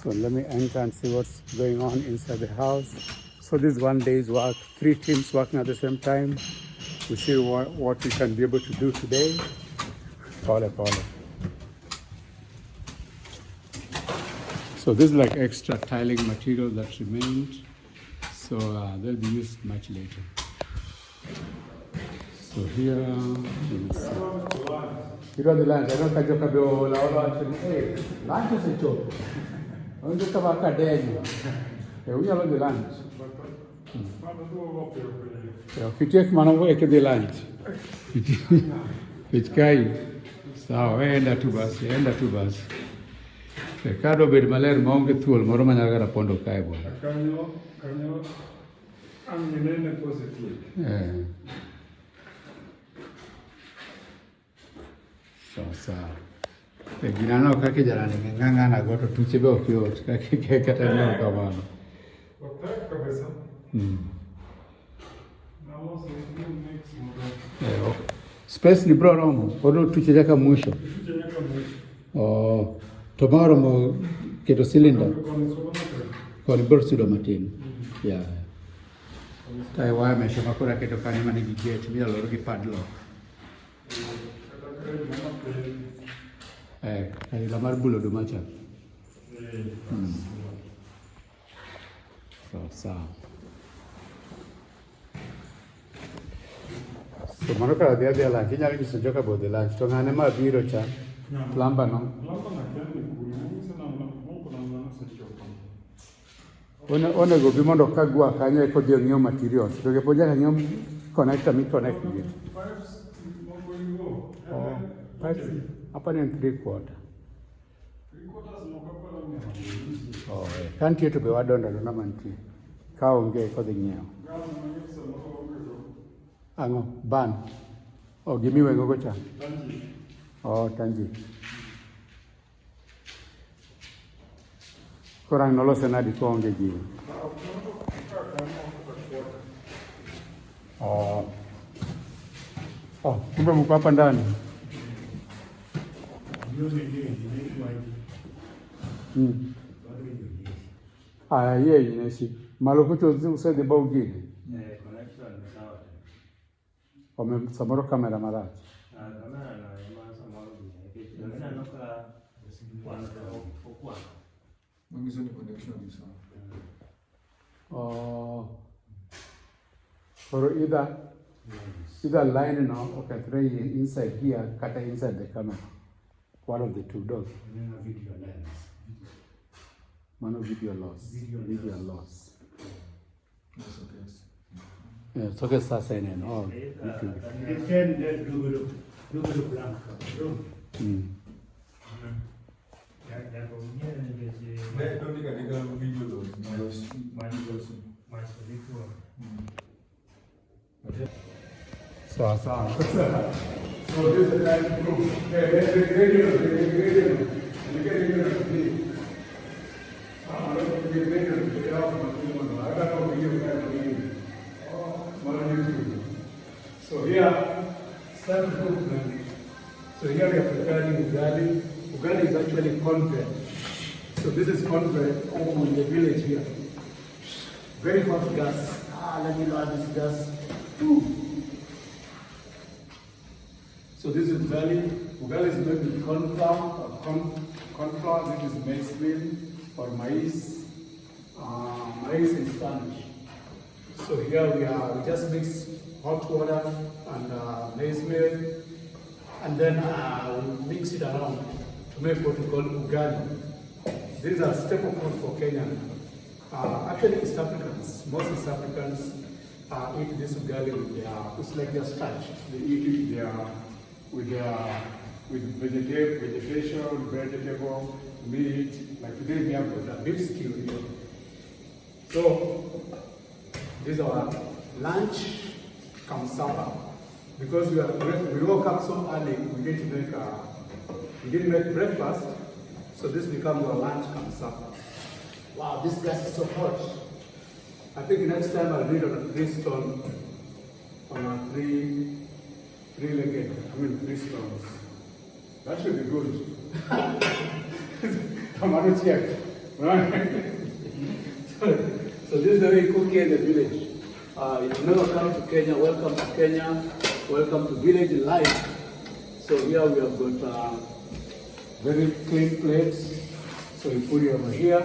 So let me enter and see what's going on inside the house. So this is one day's work, 3 teams working at the same time. We see what we can be able to do today. Pole. So this is like extra tiling material that remained. So they'll be used much later. So here, let me see. You know the lunch. I don't catch up hey, lunch is a joke. I don't just about a day. We are on the lunch. If you take man away to the lunch, it's guy. So, enda tu basi. Kado bed maler maonge thuol moro manyalo gara pondo kae bwana. Kanyo anginene positive. Sawa. Ginano kake jarani ng'ang'ana go to tuche be ok yot kake kata no kamano. Otak kabisa. Nalo sisi next model. Space ni bro romo, odo tuche jaka mwisho. Tuche nyaka mwisho. Oh, tomorrow mo keto cylinder. Koni bro sudo matin. Yeah. Tai wa mesha makora keto kani mani gi gate mi aloro gi padlock. Ai la mar bulo do macha. So. So mano kala dia la kinya ri so joka bo de la to ngane ma biro cha. Plamba no. Plamba na kani kuru sana na moko na se chopa. One go bi mondo kagwa kanyo ko dio ngio materials. To ke poja ngio connector mi connect gi. Hapa ni 3/4. 3/4 mokapala. Oh, kantie to be wadonda na mantie. Ka onge ko dhi nyiewo. Ang'o? Ban. Oh, gimiwe go cha. Tanji. Oh, tanji. Korang nolose nadi ko onge gi. Oh, kumbe mko hapa ndani. Ye inesi. Malo kucho usede ba ugini. Connection ni sawa. Ome samoro kamera marach. Kamera na yema samoro ni. Ndio noka kwa. Mangizo ni connection ni sawa. Oh. For either line now or can try inside here, cut inside the camera. One of the two doors. Video lens. Mano video loss. Video loss. Yes. Yeah, so que está saying no. Número blanco. So this is like proof. So here, so here we are preparing ugali. Ugali is actually cornbread. So this is cornbread in the village here. Very hot gas. Let me add this gas. So this is ugali. Ugali is made with corn flour corn flour. This is maize meal or maize. Maize in Spanish. So here we just mix hot water and maize meal, and then we mix it around to make what we call ugali. These are staple food for Kenya. Actually, East Africans, most East Africans eat this ugali with it's like their starch. They eat it with vegetable, meat. Like today we have got a beef stew here. So this is our lunch come supper. Because we woke up so early, we didn't make breakfast, so this becomes our lunch come supper. Wow, this gas is so hot. I think next time I'll read on a 3-stone, on a three-legged, 3 stones. That should be good. I'm going to check. So this is the way you cook here in the village. If you never come to Kenya, welcome to Kenya. Welcome to village life. So here we have got very clean plates. So you put it over here,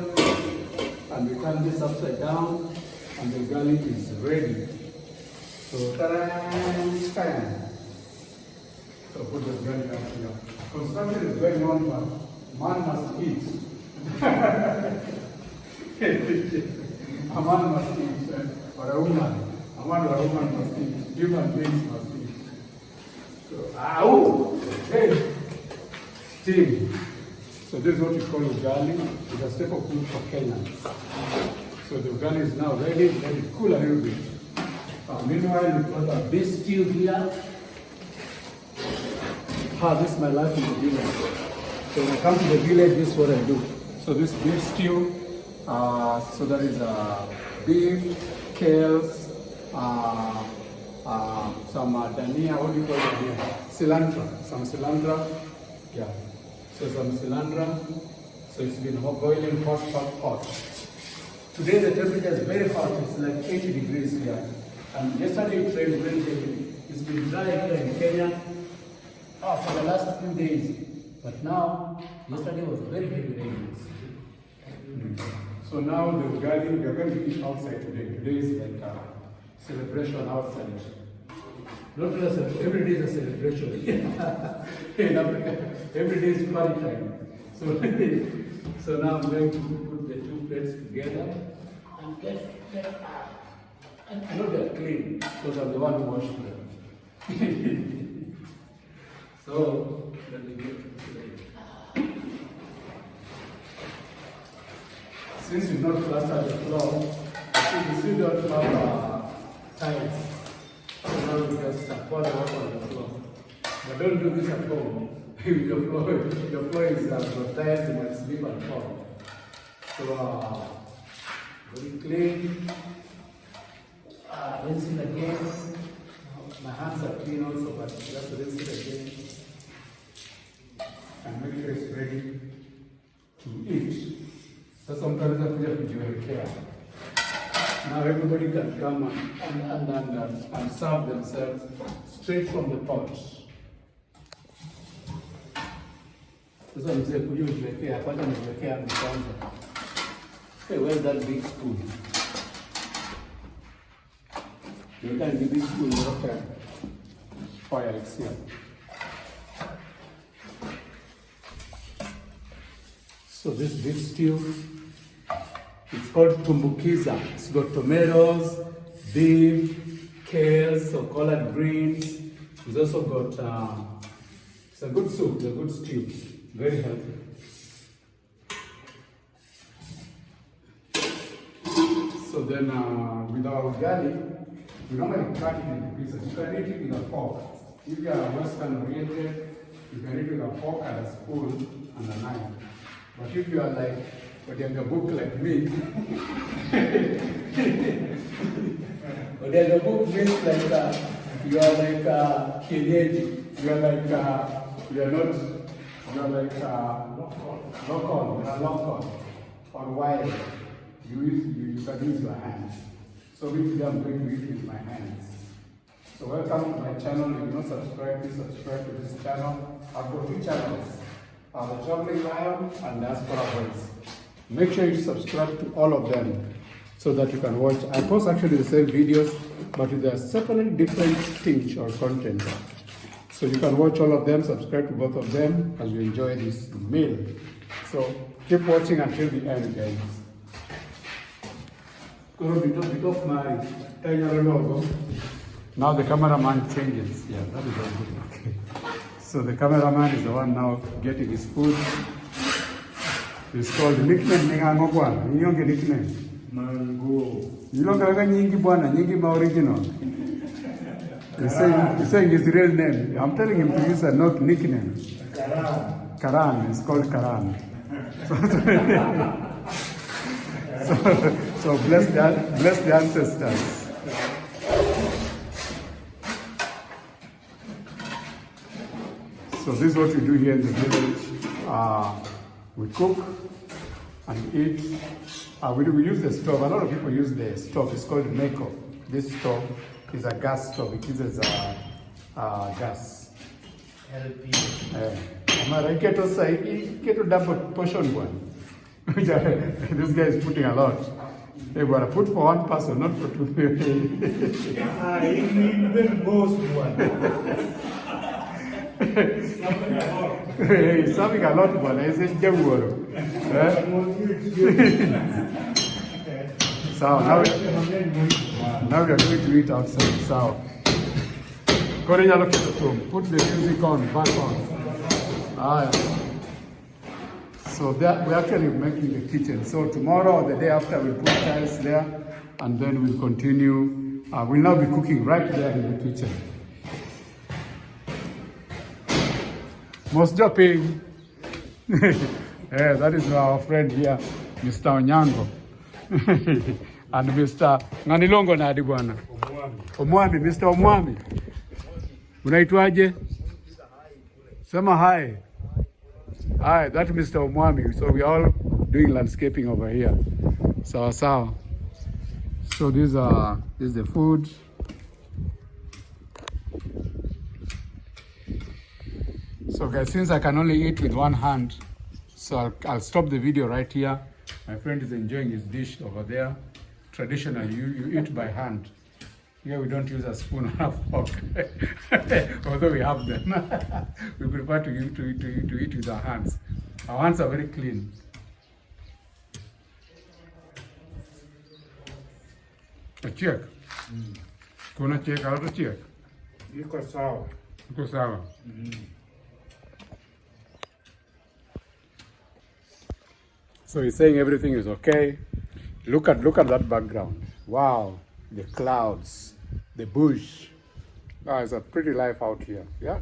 and we turn this upside down, and the garlic is ready. So ta-da! So put the garlic up here. Construction is very long, but man must eat. A man must eat, or a woman. A man or a woman must eat. Human beings must eat. So, hey, steam. So this is what we call ugali. It's a staple food for Kenyans. So the ugali is now ready. Let it cool a little bit. Meanwhile, we've got a beef stew here. This is my life in the village. So when I come to the village, this is what I do. So this beef stew, so that is beef, kales, some dania, what do you call it here? Cilantro, some cilantro. Yeah. So some cilantro. So it's been boiling hot. Today the temperature is very hot. It's like 80 degrees here. And yesterday it rained very heavily. It's been dry here in Kenya for the last few days. But now, yesterday was very heavy rain. So now the ugali, we are going to eat outside today. Today is like a celebration outside. Not just every day is a celebration. In Africa, every day is party time. So now I'm going to put the two plates together and get and I know they're clean because I'm the one who washed them. So let me get to the plate. Since you've not plastered the floor, you still don't have tiles. So now we just pour the water on the floor. But don't do this at home. Your floor is got tiles, you might slip and fall. So very clean. Rinse it again. My hands are clean also, but just rinse it again. And make sure it's ready to eat. So sometimes I feel care. Now everybody can come and serve themselves straight from the pot. Sasa mzee kuja ujiwekea, kwanza nijiwekea kwanza. Hey, where's that big spoon? You can give this spoon water. Fire, it's here. So this beef stew, it's called tumbukiza. It's got tomatoes, beef, kales, so collard greens. It's also got, it's a good soup, it's a good stew, very healthy. So then with our ugali, we normally cut it into pieces. You can eat it with a fork. If you are Western oriented, you can eat it with a fork and a spoon and a knife. But if you are like, but you have a book like me, but there's a book means like you are like kienyeji. You are like you are not. You are like local or wild. You can use your hands. So today I'm going to eat with my hands. So welcome to my channel. If you're not subscribed, please subscribe to this channel. I've got two channels. The Traveling Lion and Diaspora Voice. Make sure you subscribe to all of them so that you can watch. I post actually the same videos, but with a separate different speech or content. So you can watch all of them, subscribe to both of them as you enjoy this meal. So keep watching until the end, guys. Now the cameraman changes. Yeah, that is very good. Okay. So the cameraman is the one now getting his food. It's called nickname Ningango Bwana. Nyingi nickname. Mango. Nilonga nyingi bwana, nyingi ma original. He's saying his real name. I'm telling him to use a not nickname. Karan. It's called Karan. So bless the ancestors. So this is what we do here in the village. We cook, and eat. We use the stove. A lot of people use the stove. It's called Meko. This stove is a gas stove. It uses gas. LP. Mara iketo sai iketo double portion one. This guy is putting a lot. Hey, but put for one person, not for two. Even most one. He's serving a lot, but I said, Jaworo. So now we are going to eat outside. So, Korean look at the room. Put the music on, back on. So we're actually making the kitchen. So tomorrow or the day after, we'll put tiles there, and then we'll continue. We'll now be cooking right there in the kitchen. Most dropping. Yeah, that is our friend here, Mr. Onyango. And Mr. Nganilongo na adibwana. Omwami, Mr. Omwami. Unaitwaje? Sema hi. Hi, that's Mr. Omwami. So we're all doing landscaping over here. Sawa sawa. So this is the food. So guys, since I can only eat with one hand, so I'll stop the video right here. My friend is enjoying his dish over there. Traditionally, you eat by hand. Here we don't use a spoon or a fork, although we have them. We prefer to eat with our hands. Our hands are very clean. A check. Kuna check, how to check? Iko sawa. Iko sawa. So he's saying everything is okay. Look at that background. Wow, the clouds, the bush. Oh, it's a pretty life out here. Yeah,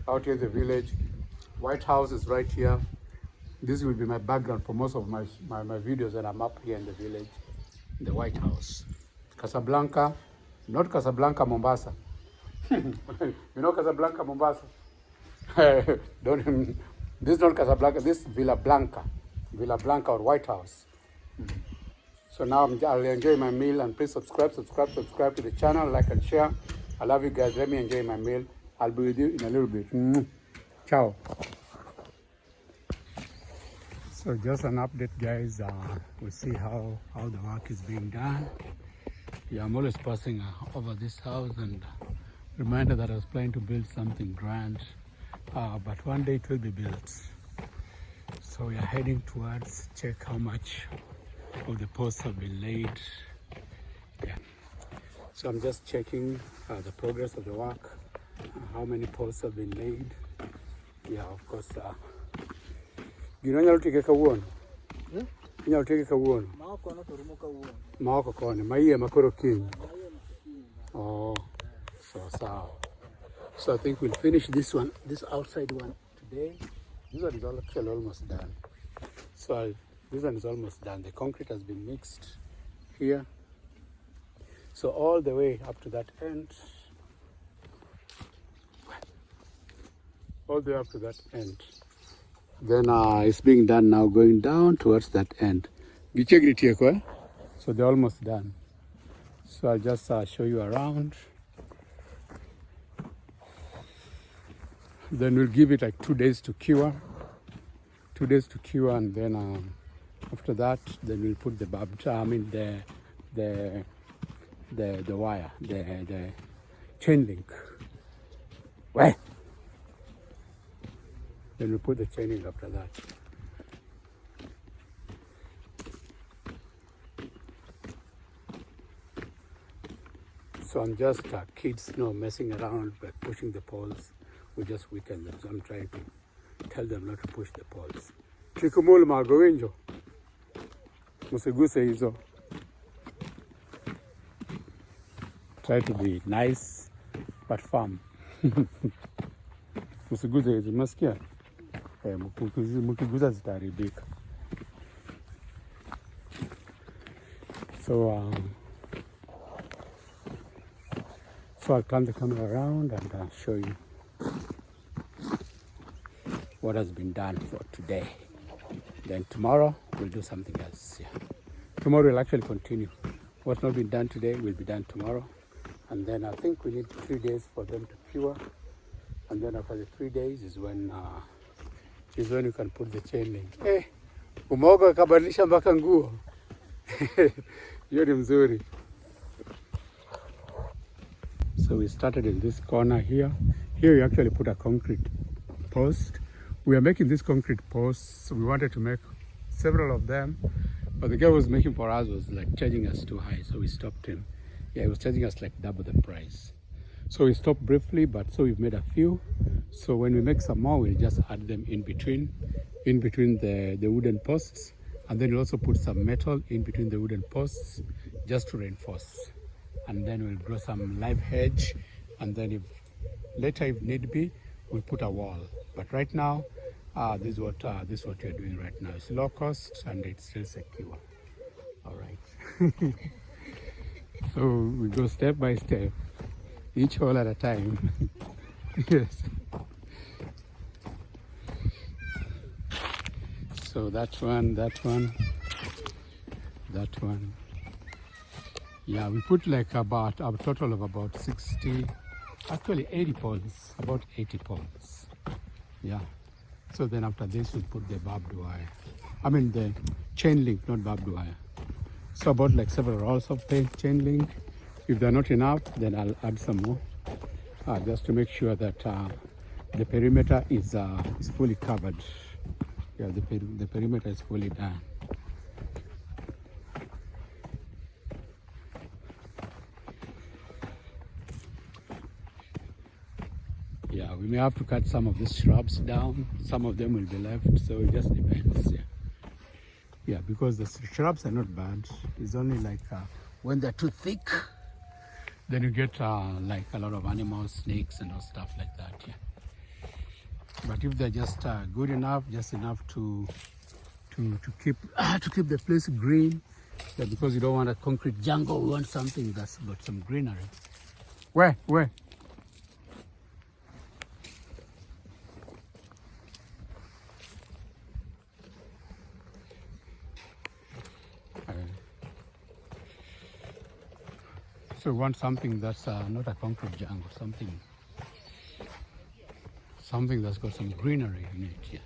out here in the village. White House is right here. This will be my background for most of my videos, and I'm up here in the village, in the White House. Casablanca, not Casablanca, Mombasa. You know Casablanca, Mombasa? This is not Casablanca, this is Villa Blanca or White House. So now I'll enjoy my meal, and please subscribe to the channel, like and share. I love you guys. Let me enjoy my meal. I'll be with you in a little bit. Ciao. So just an update, guys. We'll see how the work is being done. Yeah, I'm always passing over this house, and reminder that I was planning to build something grand, but one day it will be built. So we are heading towards, check how much of the posts have been laid. Yeah. So I'm just checking the progress of the work, how many posts have been laid. Yeah, of course. You know, you'll take a one. You'll take a one. Maoko kone, maiye makoro king. Oh, so I think we'll finish this outside one today. This one is actually almost done. So this one is almost done. The concrete has been mixed here. So all the way up to that end. All the way up to that end. Then it's being done now, going down towards that end. So they're almost done. So I'll just show you around. Then we'll give it like 2 days to cure. 2 days to cure, and then after that, then we'll put the wire, the chain link. Where? Then we'll put the chain link after that. So I'm just kids, messing around by pushing the poles. We just weaken them. So I'm trying to tell them not to push the poles. Chikumul magowenjo. Musiguse hizo. Try to be nice but firm. Musiguse hizo. Masikia? Mukiguza zitaribika. So I'll turn the camera around and show you what has been done for today. Then tomorrow we'll do something else. Yeah. Tomorrow we'll actually continue. What's not been done today will be done tomorrow. And then I think we need 3 days for them to cure. And then after the 3 days is when you can put the chain link. Hey, umoga kabadilisha mpaka nguo. Hiyo ni mzuri. So we started in this corner here. Here we actually put a concrete post. We are making this concrete post. So we wanted to make several of them, but the guy who was making for us was like charging us too high. So we stopped him. Yeah, he was charging us like double the price. So we stopped briefly, but so we've made a few. So when we make some more, we'll just add them in between the wooden posts. And then we'll also put some metal in between the wooden posts just to reinforce. And then we'll grow some live hedge, and then if need be, we'll put a wall. But right now, this is what we're doing right now. It's low cost and it's still secure. All right. So we go step by step, each hole at a time. Yes. So that one. Yeah, we put like about a total of about 60, actually 80 poles, about 80 poles. Yeah. So then after this, we'll put the barbed wire. I mean the chain link, not barbed wire. So about like several rolls of chain link. If they're not enough, then I'll add some more, just to make sure that the perimeter is fully covered. Yeah, the perimeter is fully done. Yeah, we may have to cut some of these shrubs down. Some of them will be left, so it just depends. Yeah, because the shrubs are not bad. It's only like when they're too thick, then you get like a lot of animals, snakes, and all stuff like that. Yeah. But if they're just good enough, just enough to keep the place green, yeah, because you don't want a concrete jungle. We want something that's got some greenery. Where? So we want something that's not a concrete jungle, something that's got some greenery in it. Yeah.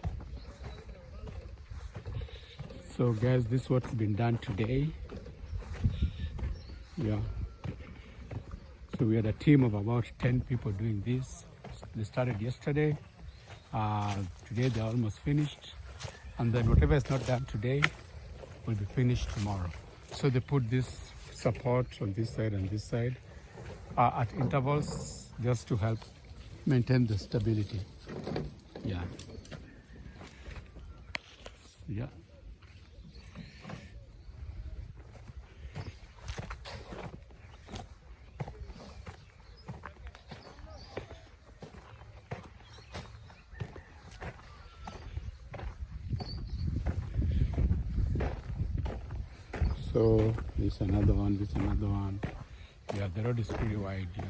So guys, this is what's been done today. Yeah. So we had a team of about 10 people doing this. They started yesterday. Today they're almost finished. And then whatever is not done today will be finished tomorrow. So they put this support on this side and this side at intervals, just to help maintain the stability. Yeah. So this another one. Yeah, the road is pretty wide. Yeah.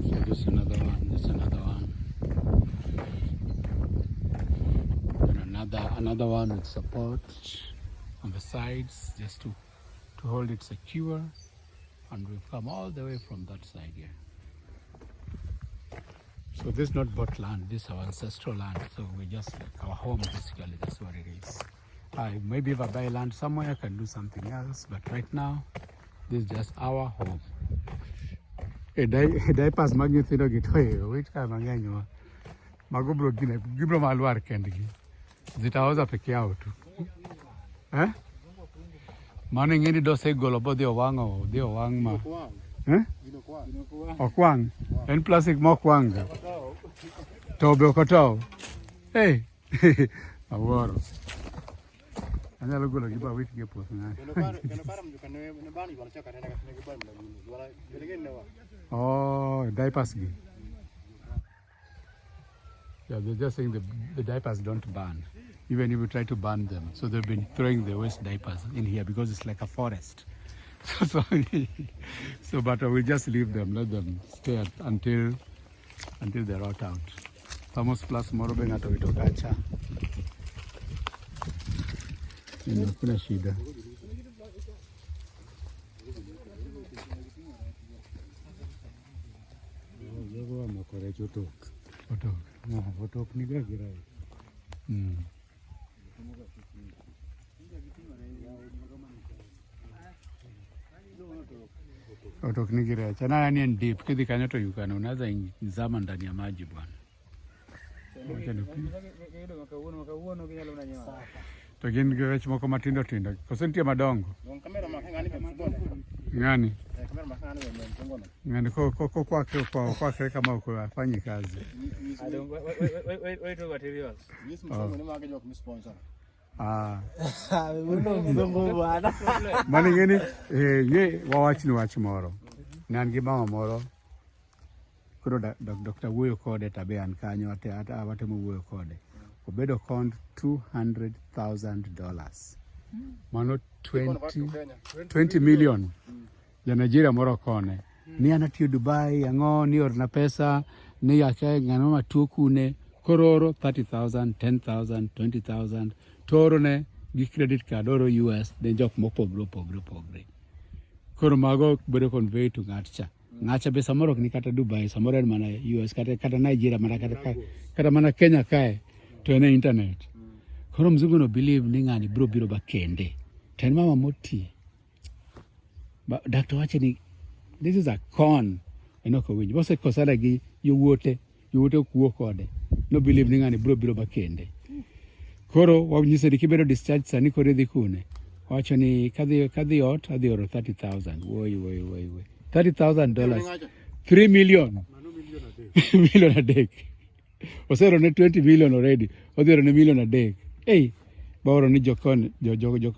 So this another one. And another one with support on the sides, just to hold it secure. And we come all the way from that side here. So this is not bought land. This is our ancestral land. So we just our home basically. That's what it is. Maybe if I buy land somewhere, I can do something else. But right now, this is just our home. Diapers magnifico gitoyo, which kind of manganyo. Magubro gine, gibro malwar kendigi. Zitaoza peke yao tu. Eh? Mano ngeni do say golobo de owang ma. Eh? Okwang. En plastic mokwanga. Tobe okoto. Hey. Aworo. Anyalo golo giba wit ge puoth na. Oh, diapers gi. Yeah, they're just saying the diapers don't burn, even if you try to burn them. So they've been throwing the waste diapers in here because it's like a forest. So but we'll just leave them, let them stay until they rot out. Vamos plus moro benga to itokacha. Hakuna shida. Jogo amakore chotok. Otok. Otok ni gagirai. Otok ni girecha. Chana ni en deep. Kidhi kanyo to yukano. Unaweza zama ndani ya maji bwana. To gin rech moko matindo tindo. Koso nitie madongo. Ng'ani? Ng'ani kwakre kama uko afanyi kazi. Mani ng'eni ye wawach ni wach moro. Ne an gi mama moro. Koro Dr. wuoyo kode tabe an kanyo watemo wuoyo kode. Obedo kond $200,000. Mano 20 million. Ja Nigeria moro kone. Ni anatiyo Dubai, ang'o ni orna pesa, ni yake ng'ano matuo kune, kororo 30,000, 10,000, 20,000, toro ne gi credit card oro US, de jok mopogre. Koro mago bedo convey to ng'atcha. Ng'acha be samoro ni kata Dubai, samoro en mana US, kata Nigeria, mana kata mana Kenya kae, to ene internet. Koro mzungu no believe ni ng'ani biro ba kende. Ten mama moti. Dr. wache ni, this is a con. Enoko winji. Bose kosala gi yowuote kuo kode. No believe ni ng'ani biro ba kende. Koro wanyise ni kibedo discharge sani kore dhi kune. Wacho ni kadhi ot adhi oro 30,000. Woi. $30,000. 3 million. Million a day. Osero ne 20 million already. Odhiro ne million a day. Hey, baoro ni jok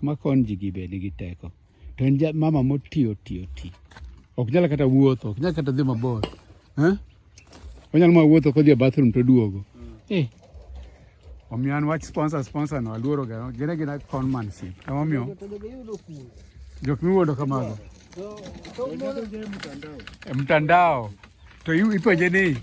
makon ji gibe nigi teko. To en mama moti. Ok nyala kata wuotho, ok nyala kata dhi mabor. Onyalo ma wuotho kodhi e bathroom to duogo. Omiyo an wach sponsor no aluoro ga. Gina conmanship. Omiyo jok miwuondo kamago. Mtandao. To ipenje ni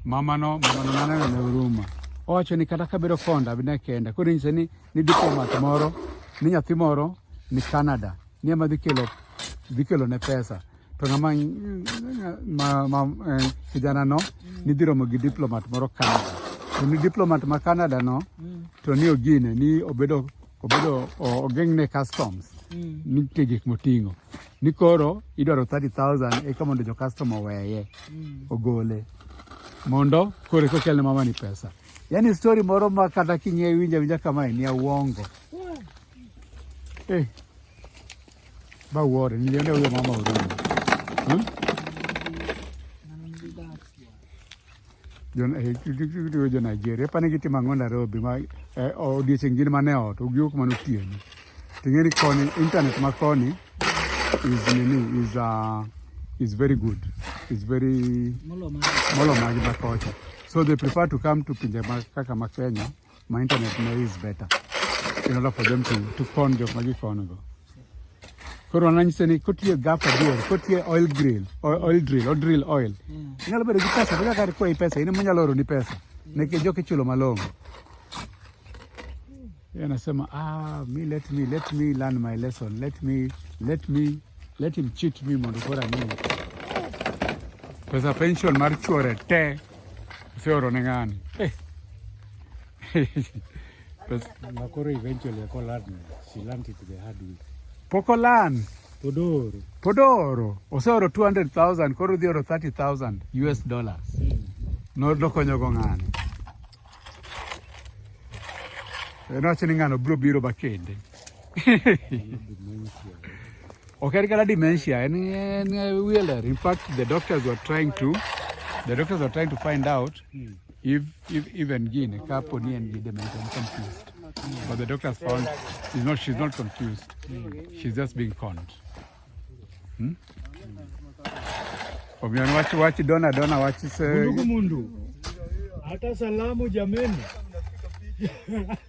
mama no nana ne huruma. Owacho ni kata kabedo konda bine kenda. Koro nyise ni diplomat moro, ni nyathi moro ni Canada. Ni ema dhi kelo ne pesa. To ng'ama kijana no ni dhi romo gi diplomat moro Canada. To ni diplomat ma Canada no to ni ogine ni obedo ogeng'ne customs. Ni gik moting'o. Ni koro idwaro 30,000 eka mondo jo customer weye. Ogole. Mondo kore kokelne mama ni pesa. Yani story moro ma kata king'e winja kama ni uongo. Ba wuore niliende huyo mama huruma. Jo Nigeria pane gitima ang'o Nairobi ma odiochieng' gin mane ot ogiok manotieni. Ting'eni koni internet ma koni is very good. It's very molo magi makocha. So they prefer to come to pinje kaka ma Kenya. My internet now is better in order for them to con jok magi konogo. Koro ananyise ni kotie gafa duol, kotie oil drill. Nyalo bedo gi pesa, bila kar kwa pesa, ina mnyalo oro ni pesa. Neke joke chulo malongo. Anasema let me learn my lesson. Let him cheat me mondo kora nini. Pesa pension mar chuore te seoro ne ng'ani. Makoro eventually akolad she learned it the hard way. Pokolan. Podoro. Oseoro 200,000 koro dhi oro 30,000 US dollars. No dokonyo go ng'ani. Nowacho ni ng'ano biro ba kende. Okay, got dementia and wheeler. In fact, the doctors were trying to find out if even Guinea Caponi and dementia. I'm confused. But the doctors found she's not confused. She's just being conned. Watch Donna watch Mundu. Hata salamu jameni.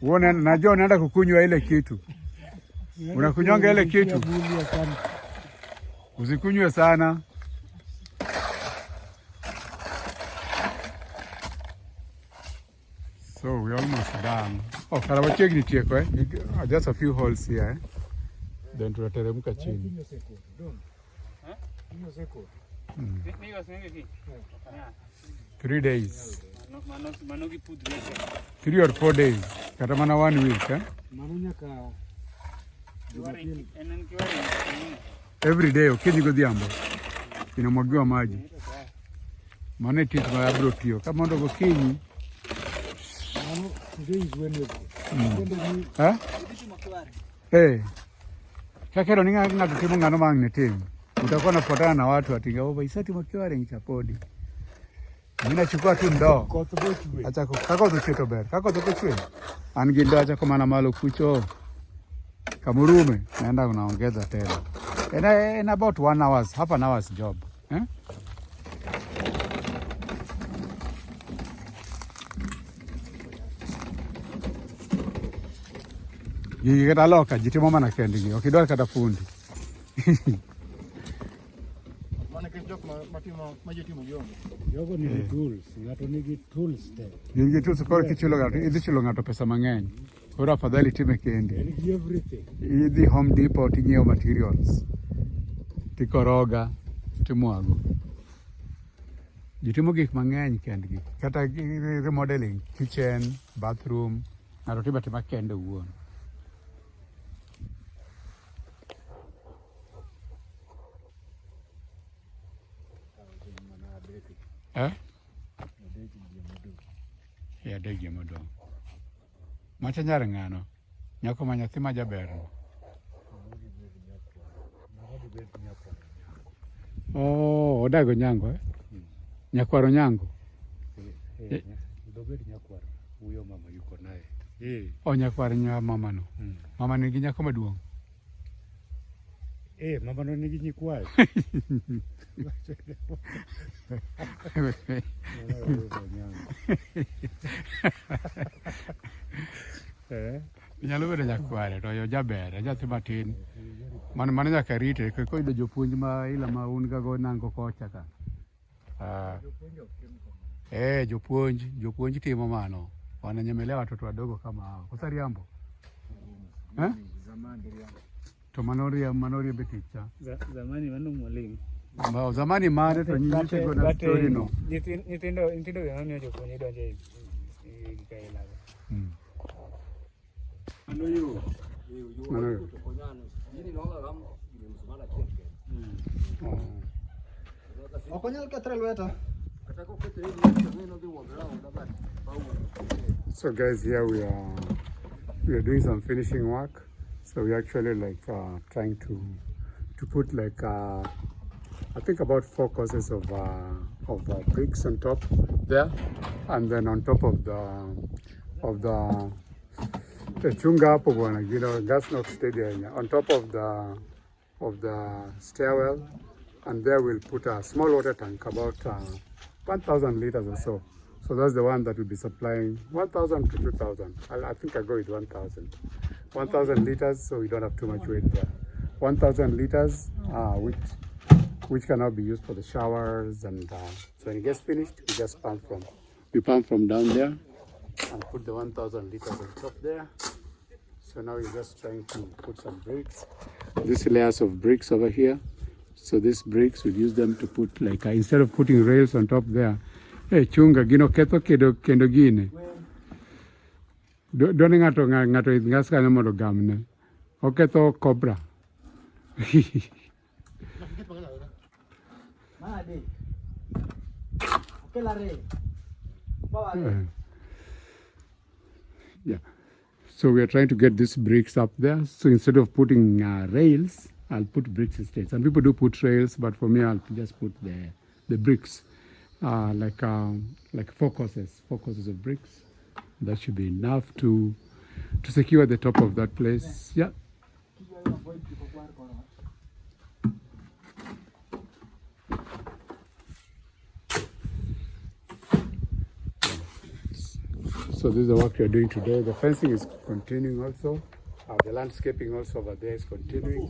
Uone najua unaenda kukunywa ile kitu. Unakunywanga ile kitu. Usikunywe sana. So we're almost done. Oh, karawachiegni tieko eh? Just a few holes here eh? Then tutateremka chini. Mm. 3 days. 3 or 4 days. Kata mana 1 week eh? Every day okinyi godhiambo inamwagiwa maji. Maana tich ma abro tiyo kama mondo gokinyi. Ha? Kakero ninga ng'ato timo ng'ano ma ang' ne tim. Utakuwa nafuatana na watu atinga over isatimo kiware chapodi. Mimi nachukua tu ndoo. Acha kakoto cheto ber. Kakoto kochwe. An gi ndoo acha komana malo kucho. Kamurume naenda kunaongeza tena. In about 1 hour, half an hour's job. Eh? Gigi kata loka jitimo mana kendgi. Okidwar kata fundi. Jogo nigi tools. Ng'ato nigi tools te. Gigi tools koro kichulo ng'ato. Idhi chulo ng'ato pesa mang'eny. Koro afadhali time kendi. En gi everything. Idhi Home Depot tinyiewo materials. Tikoroga, timwago. Jitimo gik mang'eny kendgi. Kata remodeling, kitchen, bathroom. Ng'ato tima kende wuon. Eh? Ya degi modong. Macha nyar ng'ano. Nyako ma nyathi ma jaber no. Oh, odago nyango eh? Nyakwaro nyango. Dobedi nyakwaro. Huyo mama yuko naye. Oh, nyakwaro mama no. Mama nigi nyako maduong'. Mama no nigi nyikwayo. Nyalo bedo nyakware to yo jaber, nyathi matin. Mano nyaka rite koyudo jopuonj ma ila ma un gago nango kocha ka. Jopuonj timo mano. Wananyemelea watoto wadogo kama hao. Kosa riambo. Eh? To manori beticha. Zamani mano mwalimu. Zamani mane to nyinyi go na story no. Nyithindo ng'ano jopuonj donje kaila. Mano So guys, here we are doing some finishing work. So we actually like trying to put like I think about 4 courses of bricks on top there, and then on top of the chunga hapo bwana, you know, that's not steady. On top of the stairwell, and there we'll put a small water tank about 1,000 liters or so. So that's the one that will be supplying 1,000 to 2,000. I think I go with 1,000. 1,000 liters, so we don't have too much weight there. 1,000 liters, which cannot be used for the showers, and so when it gets finished, we just pump from down there and put the 1,000 liters on top there. So now we're just trying to put some bricks. These layers of bricks over here. So these bricks, we'll use them to put like instead of putting rails on top there. Hey, chunga gino keto kendo gine. Doni ngato ngas kanyo mondo gamne. Oketho cobra. Yeah. So we are trying to get these bricks up there. So instead of putting rails, I'll put bricks instead. Some people do put rails, but for me, I'll just put the bricks, like 4 courses of bricks. That should be enough to secure the top of that place. Yeah. So this is the work we are doing today. The fencing is continuing also. The landscaping also over there is continuing.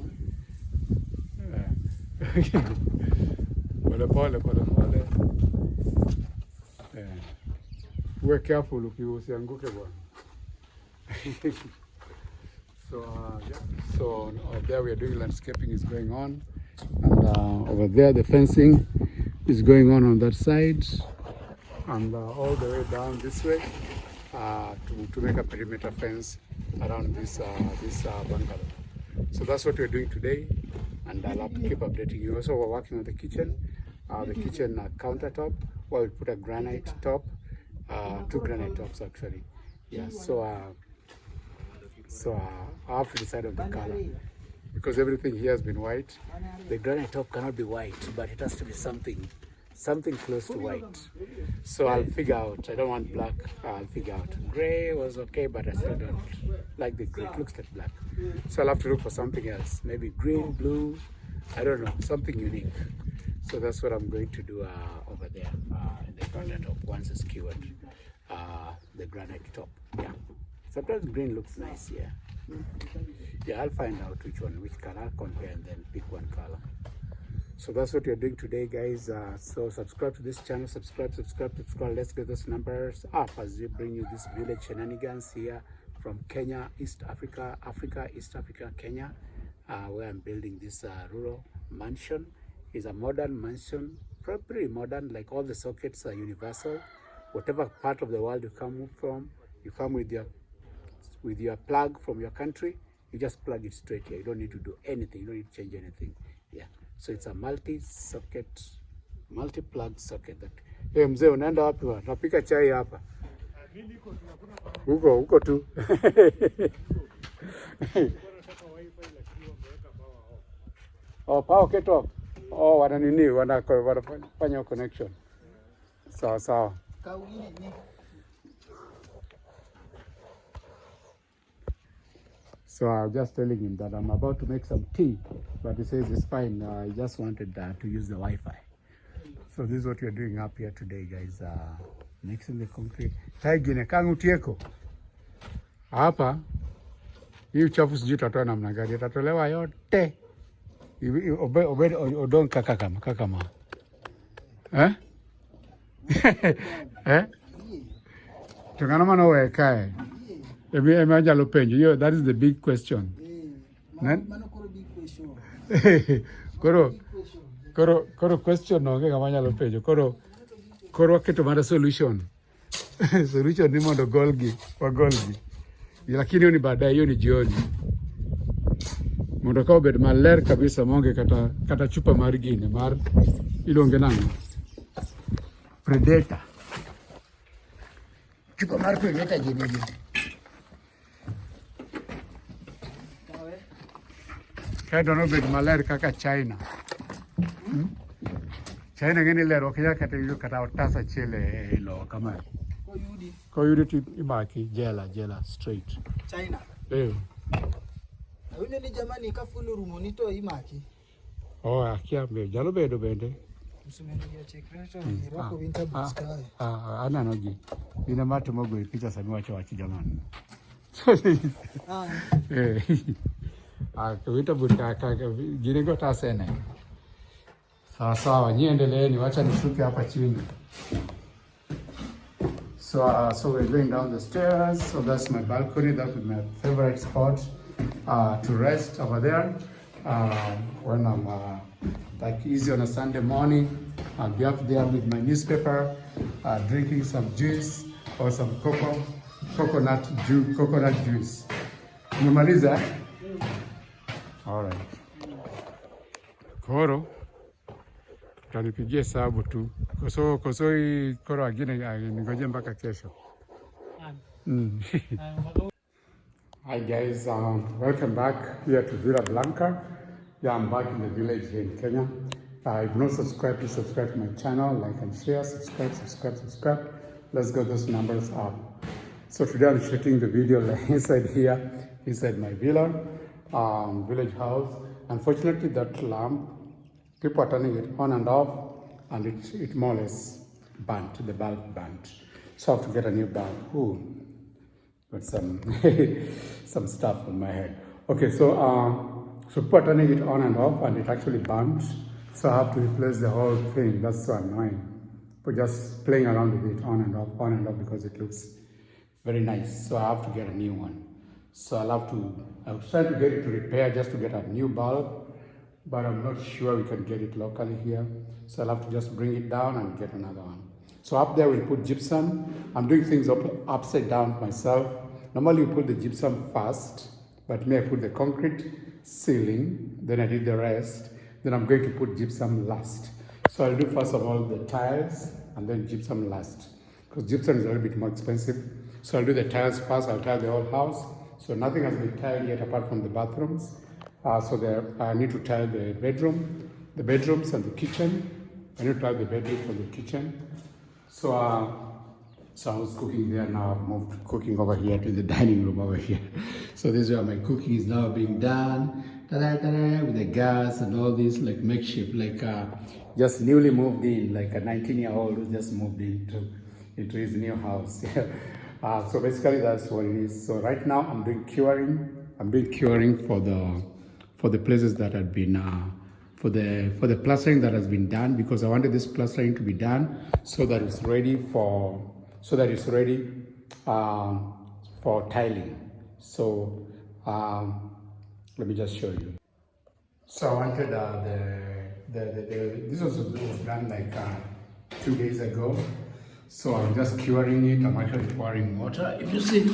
Pole pole. Uwe careful usianguke bwana. So there we are doing landscaping is going on, and over there the fencing is going on that side, and all the way down this way to make a perimeter fence around this bungalow. So that's what we're doing today, and I'll have to keep updating you. Also, we're working on the kitchen countertop, where we put a granite top, 2 granite tops actually. Yeah. So I have to decide on the color, because everything here has been white. The granite top cannot be white, but it has to be something close to white. So I'll figure out. I don't want black. I'll figure out. Gray was okay, but I still don't like the gray. It looks like black. So I'll have to look for something else. Maybe green, blue. I don't know. Something unique. So that's what I'm going to do over there in the granite top once it's cured. The granite top. Yeah. Sometimes green looks nice. Yeah. Yeah. I'll find out which color. I'll compare and then pick one color. So that's what we're doing today, guys. So subscribe to this channel, subscribe. Let's get those numbers up as we bring you this village shenanigans here from Kenya, East Africa, Kenya, where I'm building this rural mansion. It's a modern mansion, pretty modern, like all the sockets are universal. Whatever part of the world you come from, you come with your plug from your country, you just plug it straight here. You don't need to do anything, you don't need to change anything. Yeah. So it's a multi-plug socket that. Hey, mzee unaenda wapi bwana? Napika chai hapa. Huko tu. Oh, power cut off. Oh, wanafanya connection. Sawa. So I was just telling him that I'm about to make some tea, but he says it's fine. I just wanted to use the Wi-Fi. So this is what we're doing up here today, guys. Mixing the concrete. Taigine kangu tieko. Hapa hii uchafu sijui tatoa namna gani. Tatolewa yote. Odon kakama. Eh? Eh? Tungana mano wekae. That is the big question. Koro question no kama nyalo penjo. Koro keto mara solution. Solution ni mondo golgi. Lakini ni baadaye, hiyo ni jioni. Mondo ka obed maler kabisa monge kata chupa mar gine mar ilonge nango. Predator. Chupa mar predator gine. Kaya no bed maler kaka China. China ngeni lero kaya kata otasa chele lo kama. Koyudi ti imaki jela straight. China. Awine ni jamani kafulu rumonito imaki. Oh, akia me jalo bedo bende. Msumeni ya chekreta irako winter buskai. Ana nogi. Ina matu mogo picha sami wachi jamani. Kawita butka ginego tasene. Sawa niendeleeni, wacha nishuke hapa chini. So we're going down the stairs. So that's my balcony. That's my favorite spot to rest over there. When I'm like easy on a Sunday morning, I'll be up there with my newspaper, drinking some juice or some coconut juice. Umemaliza? All right. Koro tanipigie hesabu tu. Kosoi koro agine ningoje mpaka kesho. Hi guys, welcome back here to Villa Blanca. Yeah, I'm back in the village here in Kenya. If you've not subscribed, please subscribe to my channel, like and share, subscribe. Let's get those numbers up. So today I'm shooting the video inside here, inside my villa, village house. Unfortunately, that lamp, people are turning it on and off, and it more or less burnt, the bulb burnt. So I have to get a new bulb. Ooh, got some some stuff on my head. Okay, so people are turning it on and off, and it actually burnt. So I have to replace the whole thing. That's so annoying. for just playing around with it on and off, because it looks very nice. So I have to get a new one. So I was trying to get it to repair just to get a new bulb, but I'm not sure we can get it locally here. So I'll have to just bring it down and get another one. So up there we'll put gypsum. I'm doing things upside down myself. Normally we put the gypsum first, but may I put the concrete ceiling, then I did the rest. Then I'm going to put gypsum last. So I'll do first of all the tiles and then gypsum last, because gypsum is a little bit more expensive. So I'll do the tiles first. I'll tile the whole house. So nothing has been tiled yet apart from the bathrooms. I need to tile the bedrooms and the kitchen. I need to tile the bedrooms and the kitchen. So I was cooking there. Now I've moved cooking over here to the dining room over here. So this is where my cooking is now being done. With the gas and all this, like makeshift, like just newly moved in, like a 19-year-old who just moved into his new house. So basically that's what it is. So right now I'm doing curing. I'm doing curing for the places that had been for the plastering that has been done, because I wanted this plastering to be done so that it's ready for tiling. So let me just show you. So I wanted this was done like 2 days ago. So I'm just curing it. I'm actually pouring water. If you see,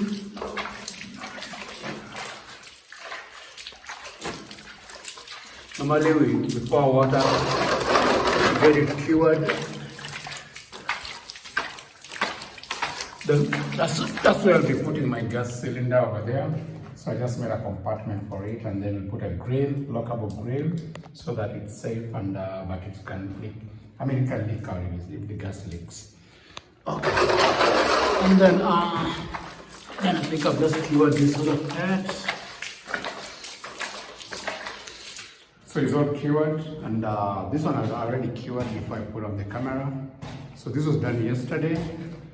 normally we pour water to get it cured. That's where I'll be putting my gas cylinder over there. So I just made a compartment for it, and then we put a grill, lockable grill, so that it's safe and but it can leak. I mean, it can leak out if the gas leaks. Okay. And then I think I've just cured this little part. So it's all cured, and this one I already cured before I put on the camera. So this was done yesterday.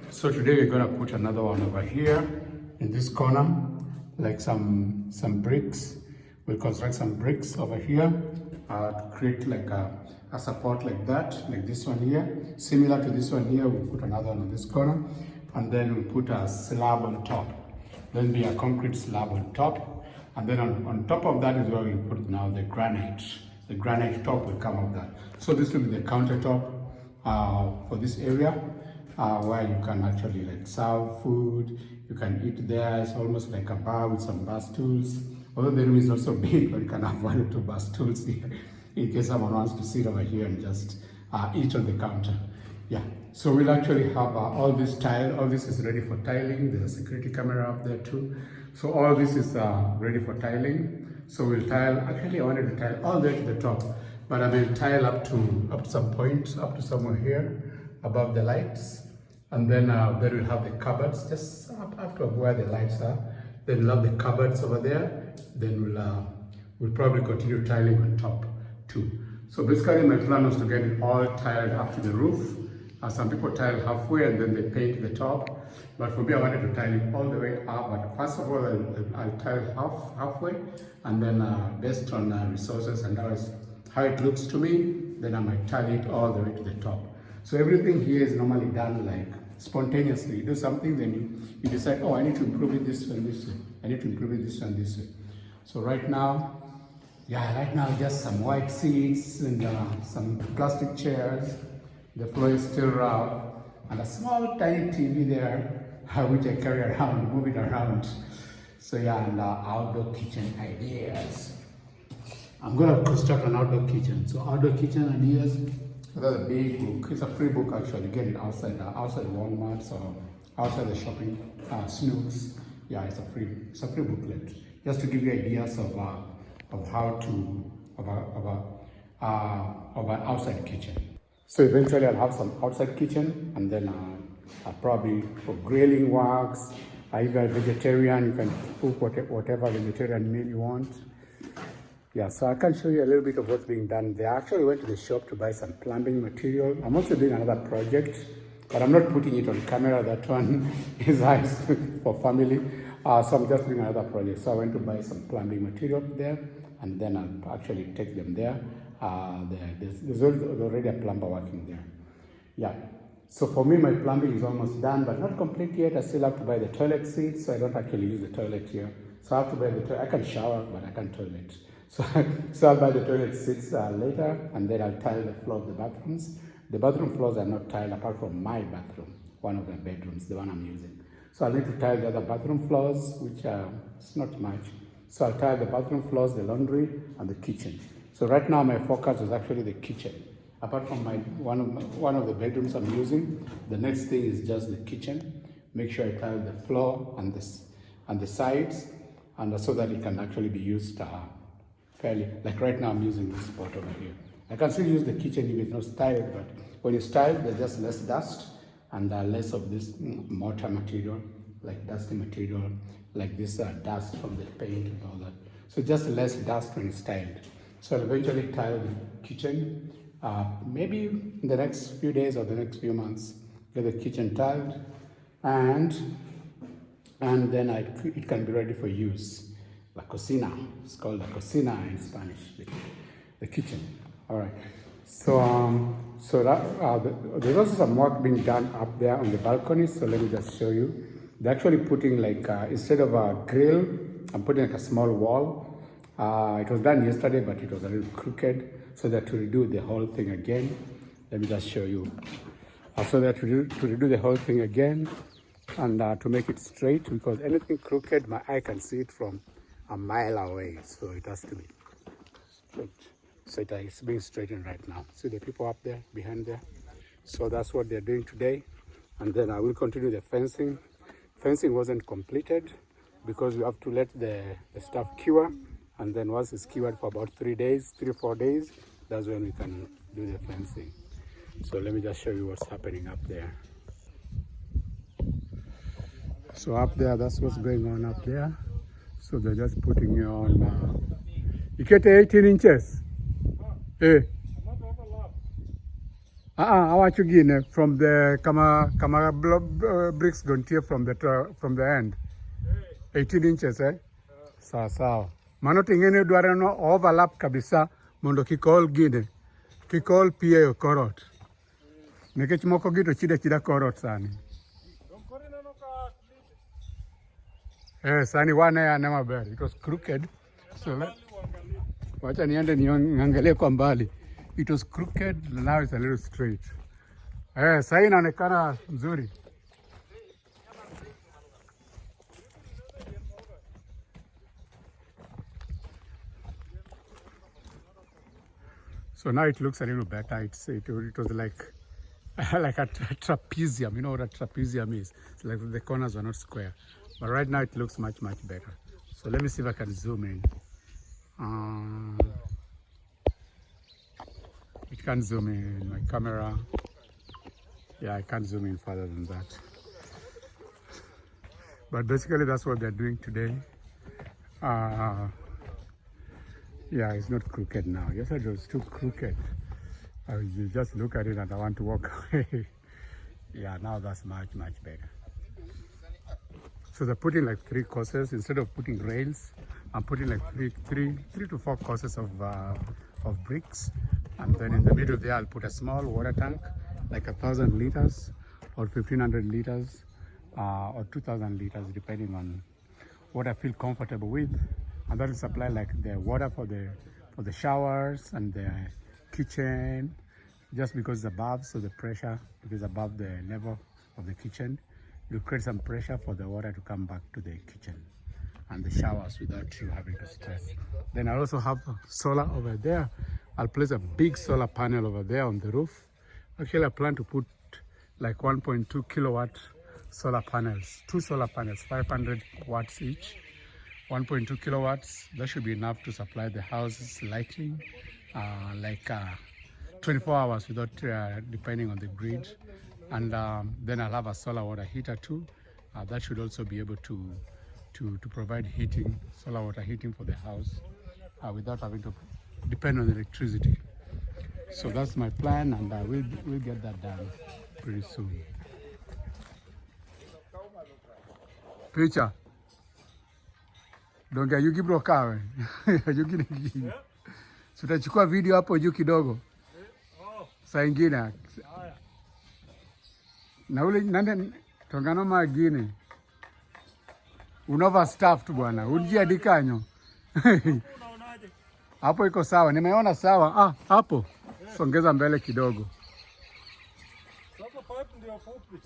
So today we're gonna put another one over here in this corner, like some bricks. We'll construct some bricks over here to create like a support like that, like this one here. Similar to this one here, we'll put another one on this corner, and then we'll put a slab on top. Then be a concrete slab on top, and then on top of that is where we'll put now the granite. The granite top will come of that. So this will be the countertop for this area, where you can actually like serve food. You can eat there. It's almost like a bar with some bar stools. Although the room is also big, but you can have 1 or 2 bar stools here in case someone wants to sit over here and just eat on the counter. Yeah, so we'll actually have all this tile. All this is ready for tiling. There's a security camera up there too. So all this is ready for tiling. So we'll tile. Actually, I wanted to tile all the way to the top, but I will tile up to some point, up to somewhere here above the lights. And then we'll have the cupboards just up to where the lights are. Then we'll have the cupboards over there. Then we'll probably continue tiling on top too. So basically my plan was to get it all tiled up to the roof. Some people tile halfway and then they paint the top. But for me, I wanted to tile it all the way up. But first of all, I'll tile halfway, and then based on resources and how it looks to me, then I might tile it all the way to the top. So everything here is normally done like spontaneously. You do something, then you decide, oh, I need to improve it this way and this way. I need to improve it this way and this way. So right now, just some white seats and some plastic chairs. The floor is still rough, and a small tiny TV there, which I carry around, move it around. So yeah, and outdoor kitchen ideas. I'm gonna construct an outdoor kitchen. So outdoor kitchen ideas. That's a big book. It's a free book actually. Get it outside Walmart or outside the shopping Snooks. Yeah, it's a free booklet just to give you ideas of how to of an outside kitchen. So eventually I'll have some outside kitchen, and then probably for grilling works. If you're a vegetarian, you can cook whatever vegetarian meal you want. Yeah, so I can show you a little bit of what's being done there. I actually went to the shop to buy some plumbing material. I'm also doing another project, but I'm not putting it on camera. That one is for family. So I'm just doing another project. So I went to buy some plumbing material there, and then I'll actually take them there. There's already a plumber working there. Yeah. So for me, my plumbing is almost done, but not complete yet. I still have to buy the toilet seats, so I don't actually use the toilet here. So I have to buy the toilet. I can shower, but I can't toilet. So I'll buy the toilet seats later, and then I'll tile the floor of the bathrooms. The bathroom floors are not tiled apart from my bathroom, one of the bedrooms, the one I'm using. So I'll need to tile the other bathroom floors, which it's not much. So I'll tile the bathroom floors, the laundry, and the kitchen. So right now my focus is actually the kitchen. Apart from one of the bedrooms I'm using, the next thing is just the kitchen. Make sure I tile the floor and the sides, and so that it can actually be used fairly. Like right now I'm using this spot over here. I can still use the kitchen if it's not tiled, but when it's tiled, there's just less dust and less of this mortar material, like dusty material, like this dust from the paint and all that. So just less dust when it's tiled. So I'll eventually tile the kitchen. Maybe in the next few days or the next few months, get the kitchen tiled, and then it can be ready for use. La cocina, it's called la cocina in Spanish, the kitchen. All right. So there's also some work being done up there on the balcony. So let me just show you. They're actually putting like instead of a grill, I'm putting like a small wall. It was done yesterday, but it was a little crooked. So that to redo the whole thing again, let me just show you. So that to redo the whole thing again, and to make it straight, because anything crooked, my eye can see it from a mile away. So it has to be straight. So it's being straightened right now. See the people up there, behind there? So that's what they're doing today. And then I will continue the fencing. Fencing wasn't completed because you have to let the stuff cure. And then once it's cured for about 3 or 4 days, that's when we can do the fencing. So let me just show you what's happening up there. So up there, that's what's going on up there. So they're just putting you on, you get 18 inches. Eh. I want you again from the camera bricks going here from the end. 18 inches, eh? Sawa. Mano tingene dware no overlap kabisa mondo kikol gine. Kikol pie korot. Nekech moko gito chida korot sani. Sani wane ya nema beri. It was crooked. So wacha niende niangalie kwa mbali. It was crooked, now it's a little straight. Sasa inaonekana nzuri. So now it looks a little better. It was like like a trapezium. You know what a trapezium is? It's like the corners were not square. But right now it looks much better. So let me see if I can zoom in. It can't zoom in my camera. Yeah, I can't zoom in further than that. But basically that's what they're doing today. Yeah, it's not crooked now. Yesterday it was too crooked. You just look at it and I want to walk away. Yeah, now that's much better. So they're putting like 3 courses instead of putting rails. I'm putting like three to 4 courses of bricks, and then in the middle there I'll put a small water tank, like 1,000 liters, or 1,500 liters, or 2,000 liters, depending on what I feel comfortable with, and that will supply like the water for the showers and the kitchen, just because it's above, so the pressure, if it's above the level of the kitchen, it will create some pressure for the water to come back to the kitchen and the showers without you having to stress. Then I also have solar over there. I'll place a big solar panel over there on the roof. Actually, I plan to put like 1.2 kilowatt solar panels, 2 solar panels, 500 watts each, 1.2 kilowatts. That should be enough to supply the house's lighting, like 24 hours without depending on the grid. And then I'll have a solar water heater too. That should also be able to provide heating, solar water heating for the house without having to depend on electricity. So that's my plan, and we'll get that done pretty soon. Picha. Donge Yuki bro kawe. Yuki ni. Tutachukua video hapo juu kidogo. Saa ingine. Na ule nande tongano magine. Unoverstuffed bwana. Unjia dikanyo. Hapo iko sawa. Nimeona sawa. Hapo. Songeza mbele kidogo. Sasa pipe ndio fupi.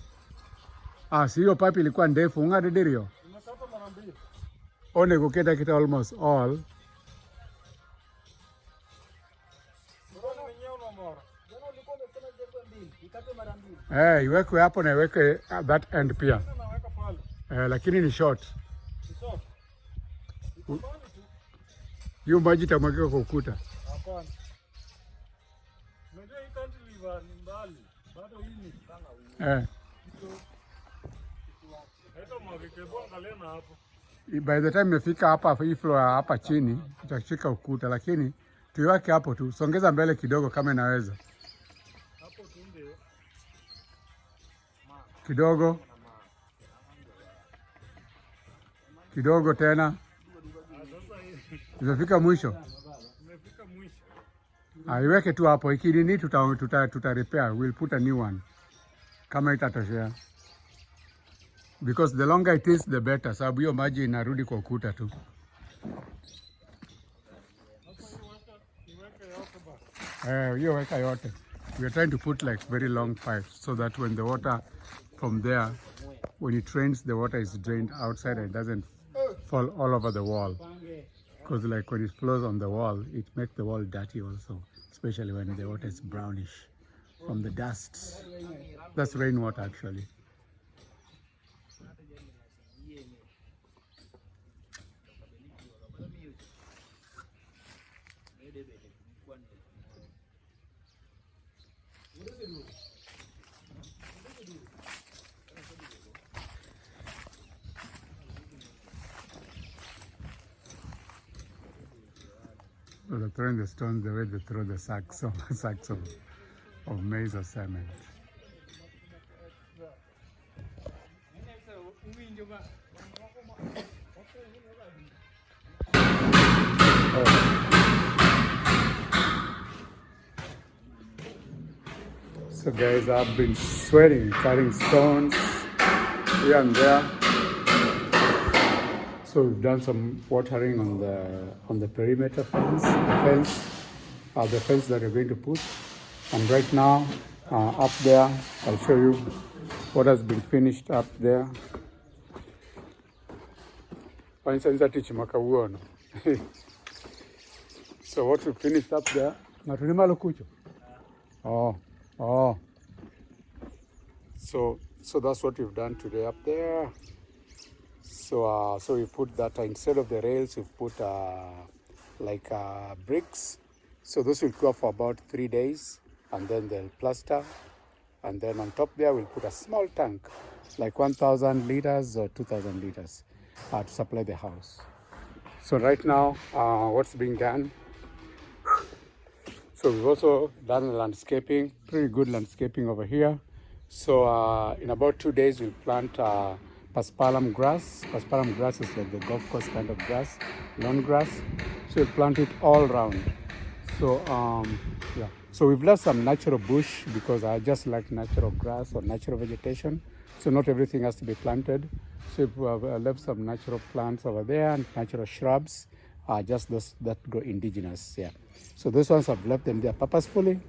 Si hiyo pipe ilikuwa ndefu. Ungadidirio. Nimekata mara mbili. One kuketa kita almost all. Iwekwe hapo na iweke that end pia. Lakini ni short. Hiyo maji itamwagika kwa ukuta. Hapana. Unajua hii cantilever ni mbali. Bado hii ni kanga. Haito mwagike bonga lena hapo. By the time imefika hapa hii floor hapa chini, itashika ukuta, lakini tuiweke hapo tu. Songeza mbele kidogo kama inaweza. Hapo tu ndio. Kidogo. Kidogo tena. Imefika mwisho. Imefika mwisho. Iweke tu hapo. Ikidini tuta repair. We'll put a new one. Kama itatoshea. Because the longer it is, the better. Sababu hiyo maji inarudi kwa ukuta tu. Hiyo weka yote. We are trying to put like very long pipes so that when the water from there, when it rains, the water is drained outside and it doesn't fall all over the wall. Because like when it flows on the wall, it makes the wall dirty also, especially when the water is brownish from the dust. That's rainwater actually. So they're throwing the stones the way they throw the sacks of maize or cement. So guys, I've been sweating, carrying stones here and there. So we've done some watering on the perimeter fence, the fence that we're going to put. And right now, up there, I'll show you what has been finished up there. So what we finished up there, so that's what we've done today up there. So we put that instead of the rails, we put bricks. So those will go for about 3 days, and then they'll plaster. And then on top there, we'll put a small tank, like 1,000 liters or 2,000 liters, to supply the house. So right now, what's being done? So we've also done landscaping, pretty good landscaping over here. So in about 2 days, we'll plant Paspalum grass. Paspalum grass is like the golf course kind of grass, lawn grass. So we'll plant it all around. So yeah. So we've left some natural bush because I just like natural grass or natural vegetation. So not everything has to be planted. So we've left some natural plants over there and natural shrubs, just those that grow indigenous. Yeah. So those ones I've left them there purposefully,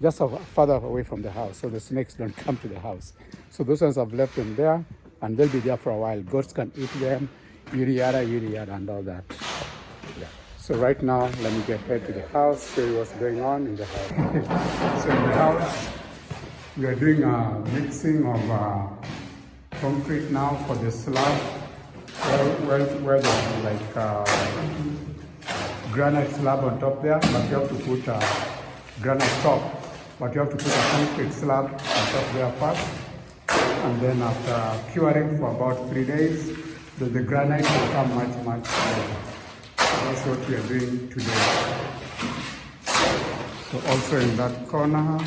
just further away from the house, so the snakes don't come to the house. So those ones I've left them there, and they'll be there for a while. Goats can eat them, yada, and all that. Yeah. So right now, let me get head to the house, show you what's going on in the house. So in the house, we are doing a mixing of concrete now for the slab, where there's like granite slab on top there, but you have to put granite top. But you have to put a concrete slab on top there first, and then after curing for about 3 days, the granite will come much better. That's what we are doing today. So also in that corner,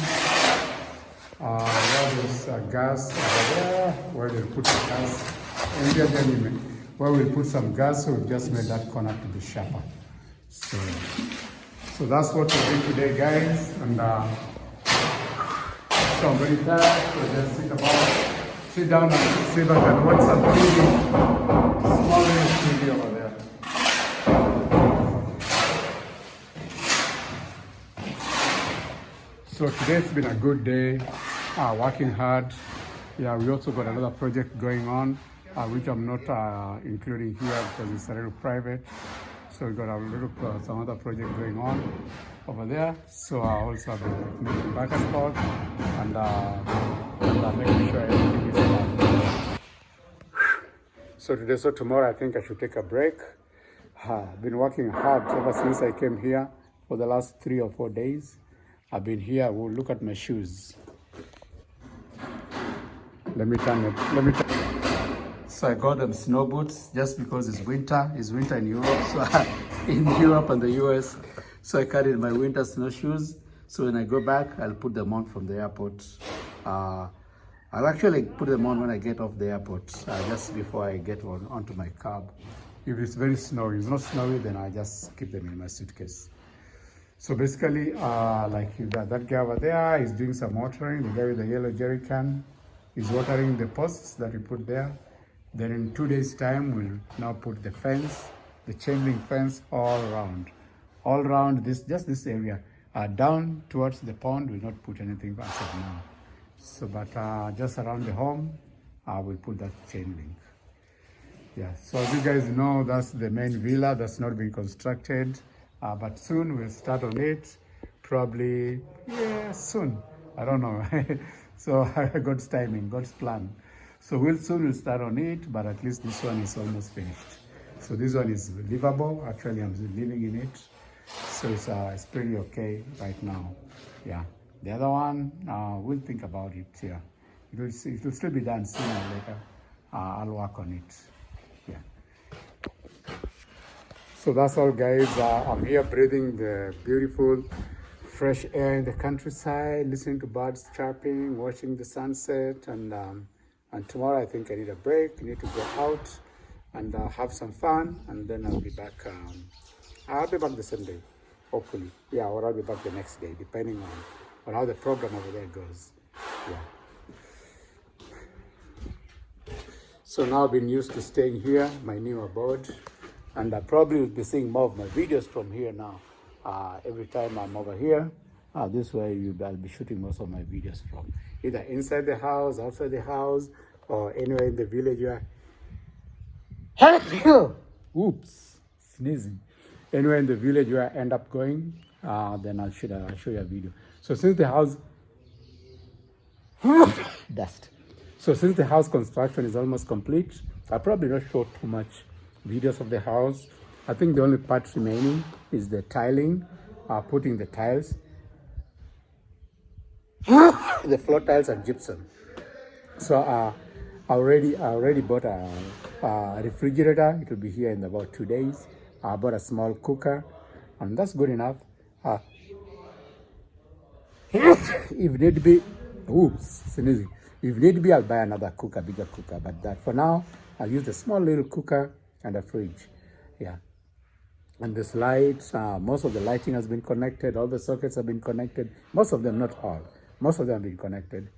where there's gas over there, where they put the gas, and where we'll put some gas, so we've just made that corner to be sharper. So that's what we're doing today, guys, and So I'm very tired, so just sit down and see if I can watch some TV. Small little TV over there. So today's been a good day, working hard. Yeah, we also got another project going on, which I'm not including here because it's a little private. So we got a little some other project going on over there. So I also have been moving back and forth and making sure everything is done. So today, so tomorrow, I think I should take a break. I've been working hard ever since I came here for the last 3 or 4 days. I've been here. We'll look at my shoes. Let me turn it. So I got them snow boots just because it's winter. It's winter in Europe, so in Europe and the US. So I carried my winter snowshoes. So when I go back, I'll put them on from the airport. I'll actually put them on when I get off the airport, just before I get onto my cab. If it's very snowy, it's not snowy, then I just keep them in my suitcase. So basically, like that guy over there is doing some watering. The guy with the yellow jerry can is watering the posts that we put there. Then in 2 days' time, we'll now put the fence, the chain link fence all around this, just this area. Down towards the pond, we'll not put anything as of now. So, but just around the home, we'll put that chain link. Yeah, so as you guys know, that's the main villa that's not been constructed. But soon we'll start on it, probably, yeah, soon. I don't know. So God's timing, God's plan. So we'll start on it, but at least this one is almost finished. So this one is livable. Actually, I'm living in it. So it's pretty okay right now. Yeah. The other one, we'll think about it. Yeah. It will still be done sooner or later. I'll work on it. Yeah. So that's all, guys. I'm here breathing the beautiful fresh air in the countryside, listening to birds chirping, watching the sunset, and tomorrow I think I need a break. I need to go out and have some fun, and then I'll be back. I'll be back the same day, hopefully. Yeah, or I'll be back the next day, depending on how the program over there goes. Yeah. So now I've been used to staying here, my new abode. And I probably will be seeing more of my videos from here now. Every time I'm over here, this way I'll be shooting most of my videos from. Either inside the house, outside the house, or anywhere in the village where... Oops, sneezing. Anywhere in the village where I end up going, then I'll show you a video. So since the house... Dust. So since the house construction is almost complete, I'll probably not show too much videos of the house. I think the only part remaining is the tiling, putting the tiles, the floor tiles and gypsum. So I already bought a refrigerator. It will be here in about 2 days. I bought a small cooker, and that's good enough. If need be, oops, sneezing. If need be, I'll buy another cooker, bigger cooker. But that for now, I'll use the small little cooker and a fridge. Yeah. And this lights, most of the lighting has been connected. All the sockets have been connected. Most of them, not all. Most of them have been connected.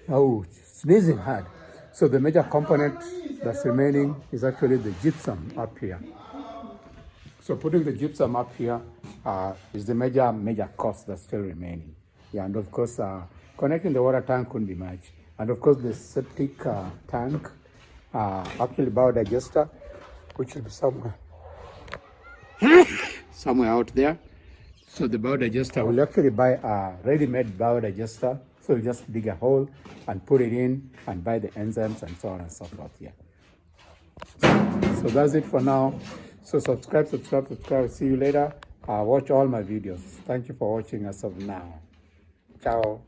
Oh, sneezing hard. So the major component that's remaining is actually the gypsum up here. So putting the gypsum up here is the major cost that's still remaining. Yeah, and of course, connecting the water tank couldn't be much. And of course, the septic tank, actually biodigester, which will be somewhere out there. So the biodigester, we'll actually buy a ready-made biodigester. So we'll just dig a hole and put it in and buy the enzymes and so on and so forth. Yeah. So that's it for now. So subscribe. See you later. Watch all my videos. Thank you for watching as of now. Ciao.